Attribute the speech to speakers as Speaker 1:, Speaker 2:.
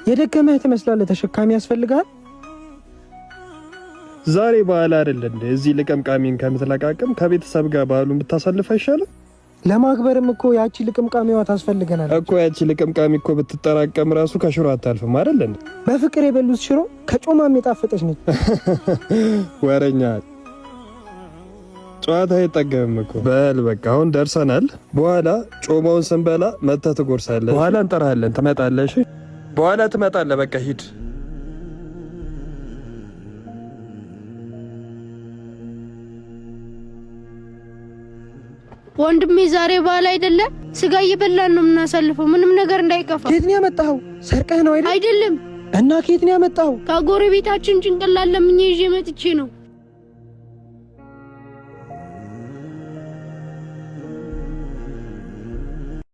Speaker 1: የደከመህ ትመስላለህ። ተሸካሚ ያስፈልጋል።
Speaker 2: ዛሬ በዓል አይደል እንዴ? እዚህ ልቀምቃሚን ከምትለቃቅም ከቤተሰብ ጋር በዓሉን ብታሳልፍ አይሻልም?
Speaker 1: ለማክበርም እኮ ያቺ ልቅምቃሚዋ ታስፈልገናል
Speaker 2: እኮ። ያቺ ልቅምቃሚ እኮ ብትጠራቀም ራሱ ከሽሮ አታልፍም አይደል እንዴ?
Speaker 1: በፍቅር የበሉት ሽሮ ከጮማም የጣፈጠች ነች።
Speaker 2: ወረኛ ጨዋታ አይጠገብም እኮ። በል በቃ አሁን ደርሰናል። በኋላ ጮማውን ስንበላ መተህ ትጎርሳለህ። በኋላ እንጠራለን፣ ትመጣለህ። እሺ በኋላ ትመጣለህ። በቃ ሂድ።
Speaker 3: ወንድሜ ዛሬ በዓል አይደለ? ስጋ እየበላን ነው የምናሳልፈው። ምንም ነገር እንዳይከፋ።
Speaker 1: ከየት ነው ያመጣኸው? ሰርቀህ ነው አይደል?
Speaker 3: አይደለም።
Speaker 1: እና ከየት ነው ያመጣኸው?
Speaker 3: ከጎረቤታችን ጭንቅላት ለምኜ ይዤ መጥቼ ነው።